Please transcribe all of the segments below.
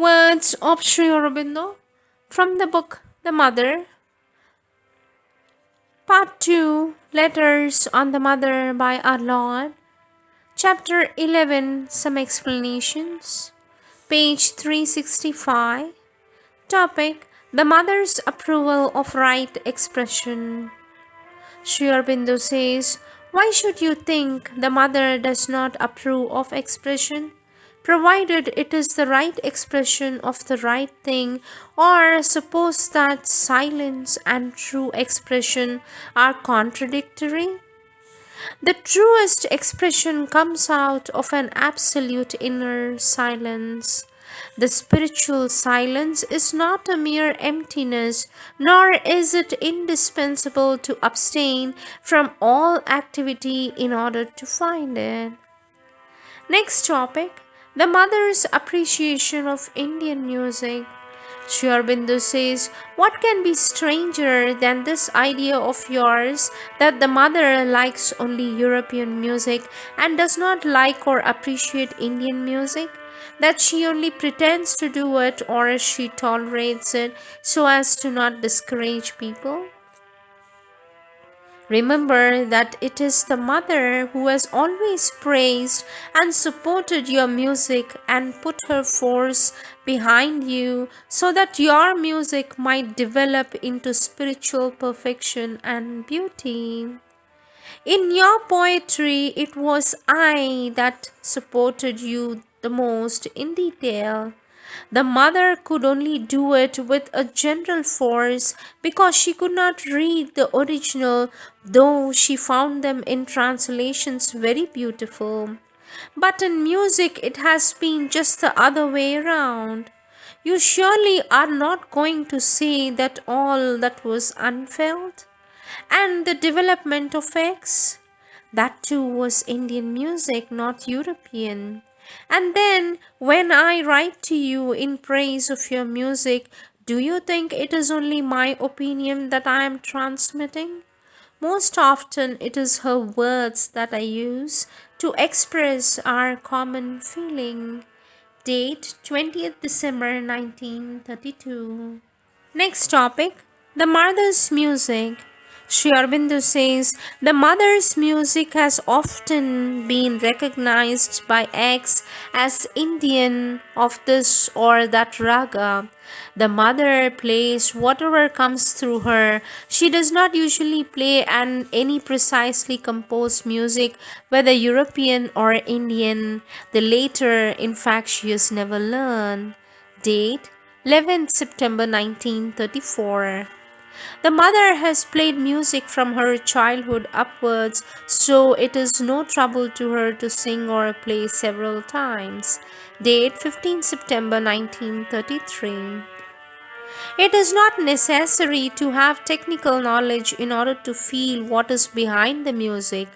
Words of Sri Aurobindo from the book The Mother, Part 2, Letters on the Mother by Our Lord, Chapter 11, Some Explanations, page 365, topic, The Mother's Approval of Right Expression. Sri Aurobindo says, why should you think the mother does not approve of expression? Provided it is the right expression of the right thing, or suppose that silence and true expression are contradictory? The truest expression comes out of an absolute inner silence. The spiritual silence is not a mere emptiness, nor is it indispensable to abstain from all activity in order to find it. Next topic, the mother's appreciation of Indian music. Sri Aurobindo says, what can be stranger than this idea of yours that the mother likes only European music and does not like or appreciate Indian music? That she only pretends to do it or she tolerates it so as to not discourage people? Remember that it is the mother who has always praised and supported your music and put her force behind you so that your music might develop into spiritual perfection and beauty. In your poetry, it was I that supported you the most in detail. The mother could only do it with a general force because she could not read the original, though she found them in translations very beautiful. But in music, it has been just the other way around. You surely are not going to say that all that was unfelt? And the development of X? That too was Indian music, not European. And then, when I write to you in praise of your music, do you think it is only my opinion that I am transmitting? Most often, it is her words that I use to express our common feeling. Date 20th December 1932. Next topic, the mother's music. Sri Aurobindo says, the mother's music has often been recognized by X as Indian of this or that raga. The mother plays whatever comes through her. She does not usually play any precisely composed music, whether European or Indian. The latter, in fact, she has never learned. Date 11th September 1934. The mother has played music from her childhood upwards, so it is no trouble to her to sing or play several times. Date 15 September 1933. It is not necessary to have technical knowledge in order to feel what is behind the music.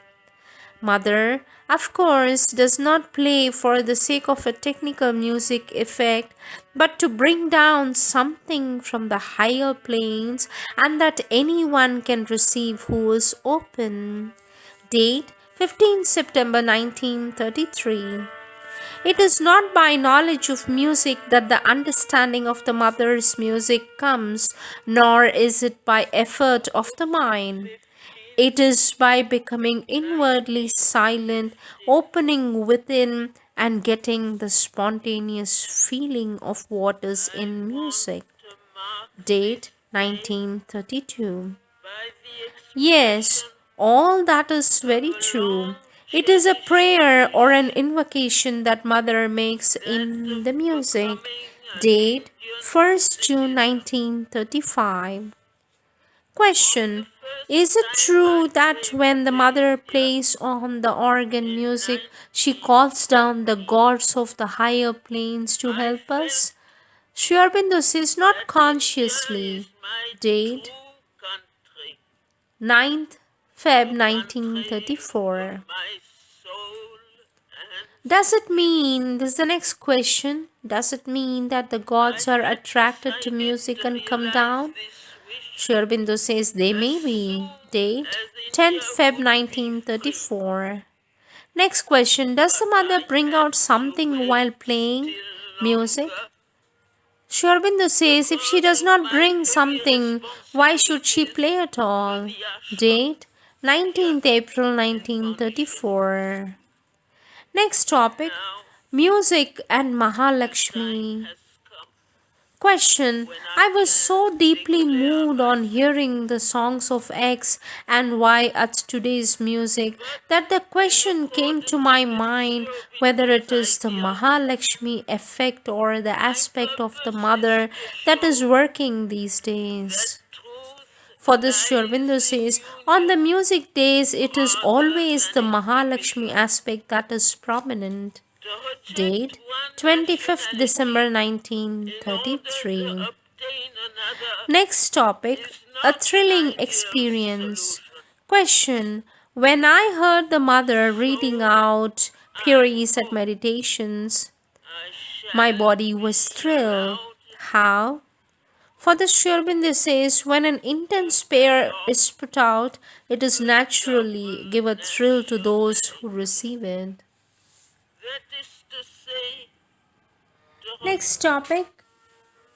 Mother, of course, does not play for the sake of a technical music effect, but to bring down something from the higher planes and that anyone can receive who is open. Date 15 September 1933. It is not by knowledge of music that the understanding of the mother's music comes, nor is it by effort of the mind. It is by becoming inwardly silent, opening within, and getting the spontaneous feeling of what is in music. Date 1932. Yes, all that is very true. It is a prayer or an invocation that mother makes in the music. Date 1st June 1935. Question. Is it true that when the mother plays on the organ music, she calls down the gods of the higher planes to help us? Sri Aurobindo says not consciously. Date 9th Feb 1934. Does it mean, this is the next question, does it mean that the gods are attracted to music and come down? Sri Aurobindo says they may be. Date 10th Feb 1934. Next question. Does the mother bring out something while playing music? Sri Aurobindo says if she does not bring something, why should she play at all? Date 19th April 1934. Next topic, music and Mahalakshmi. Question. I was so deeply moved on hearing the songs of X and Y at today's music that the question came to my mind whether it is the Mahalakshmi effect or the aspect of the mother that is working these days. For this, Sri Aurobindo says, on the music days, it is always the Mahalakshmi aspect that is prominent. Date 25th December 1933. Next topic, a thrilling experience. Question. When I heard the mother reading out Puris at meditations, my body was thrilled. How? For the Sri Aurobindo says, when an intense prayer is put out, it is naturally give a thrill to those who receive it. Next topic,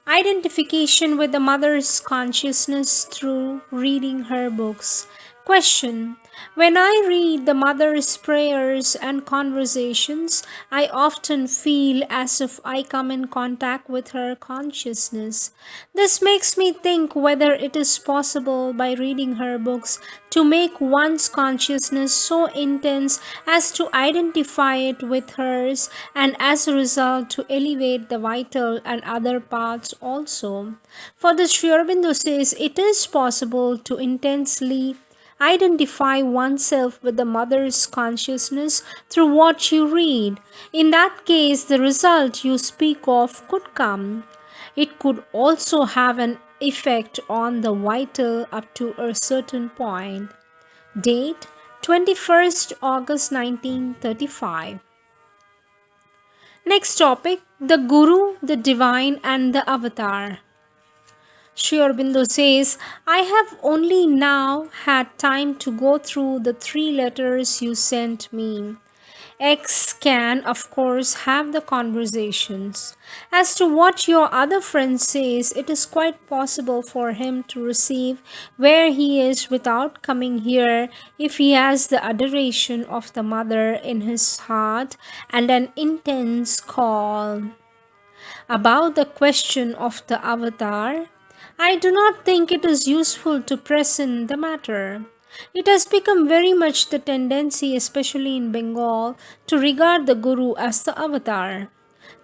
identification with the mother's consciousness through reading her books. Question. When I read the mother's prayers and conversations, I often feel as if I come in contact with her consciousness. This makes me think whether it is possible by reading her books to make one's consciousness so intense as to identify it with hers and as a result to elevate the vital and other parts also. For the Sri Aurobindo says it is possible to intensely identify oneself with the mother's consciousness through what you read. In that case, the result you speak of could come. It could also have an effect on the vital up to a certain point. Date 21st August 1935. Next topic, the Guru, the Divine and the Avatar. Sri Aurobindo says, I have only now had time to go through the 3 letters you sent me. X can, of course, have the conversations. As to what your other friend says, it is quite possible for him to receive where he is without coming here if he has the adoration of the mother in his heart and an intense call. About the question of the avatar, I do not think it is useful to press in the matter. It has become very much the tendency, especially in Bengal, to regard the Guru as the avatar.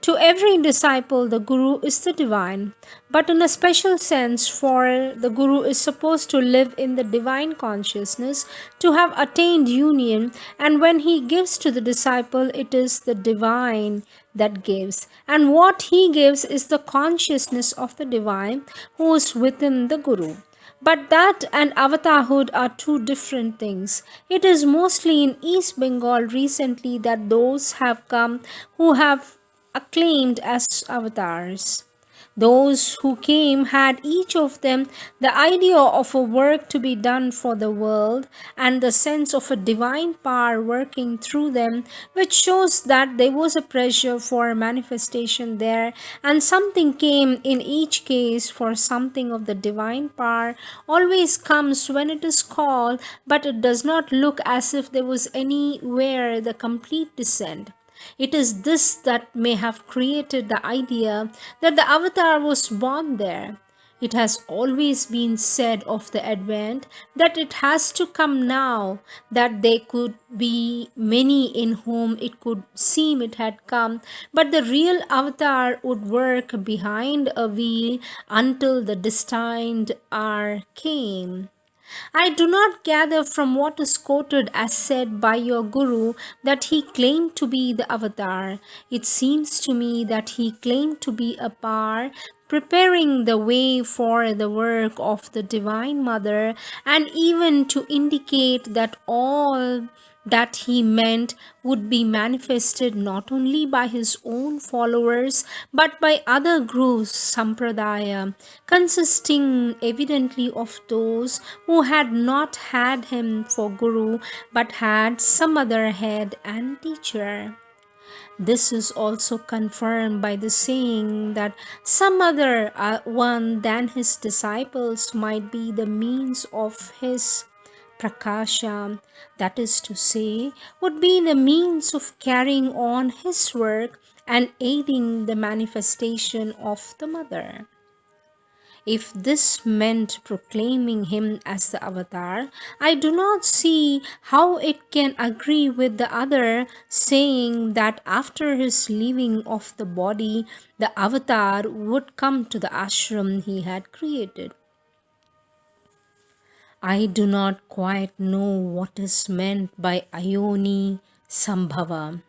To every disciple, the Guru is the divine, but in a special sense, for the Guru is supposed to live in the divine consciousness, to have attained union, and when he gives to the disciple, it is the divine that gives, and what he gives is the consciousness of the divine who is within the Guru. But that and avatarhood are two different things. It is mostly in East Bengal recently that those have come who have acclaimed as avatars. Those who came had each of them the idea of a work to be done for the world and the sense of a divine power working through them, which shows that there was a pressure for manifestation there, and something came in each case, for something of the divine power always comes when it is called, but it does not look as if there was anywhere the complete descent. It is this that may have created the idea that the avatar was born there. It has always been said of the Advent that it has to come now, that there could be many in whom it could seem it had come, but the real avatar would work behind a veil until the destined hour came. I do not gather from what is quoted as said by your Guru that he claimed to be the avatar. It seems to me that he claimed to be a power preparing the way for the work of the Divine Mother, and even to indicate that all that he meant would be manifested not only by his own followers but by other gurus sampradaya, consisting evidently of those who had not had him for guru but had some other head and teacher. This is also confirmed by the saying that some other one than his disciples might be the means of his prakasha, that is to say, would be the means of carrying on his work and aiding the manifestation of the mother. If this meant proclaiming him as the avatar, I do not see how it can agree with the other saying that after his leaving of the body, the avatar would come to the ashram he had created. I do not quite know what is meant by Ayoni Sambhava.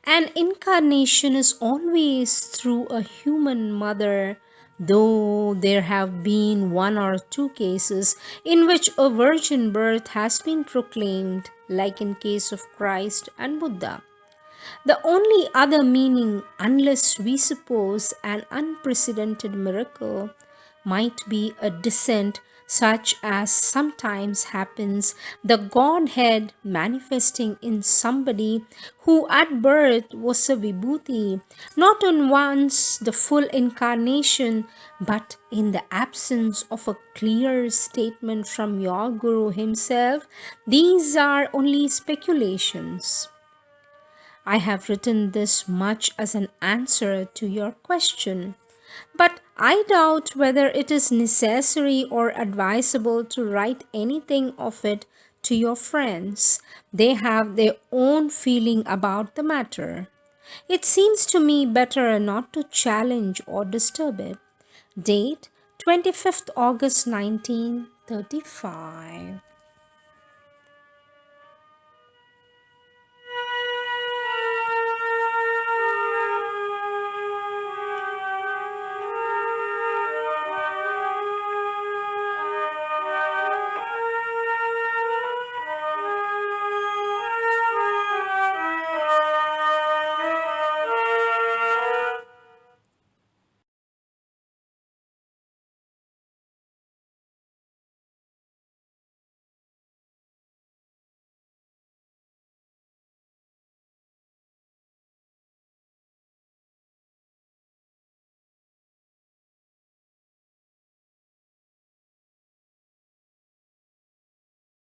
An incarnation is always through a human mother, though there have been one or two cases in which a virgin birth has been proclaimed, like in case of Christ and Buddha. The only other meaning, unless we suppose an unprecedented miracle, might be a descent such as sometimes happens, the Godhead manifesting in somebody who at birth was a vibhuti, not on once the full incarnation, but in the absence of a clear statement from your Guru himself. These are only speculations. I have written this much as an answer to your question, but I doubt whether it is necessary or advisable to write anything of it to your friends. They have their own feeling about the matter. It seems to me better not to challenge or disturb it. Date 25th August 1935.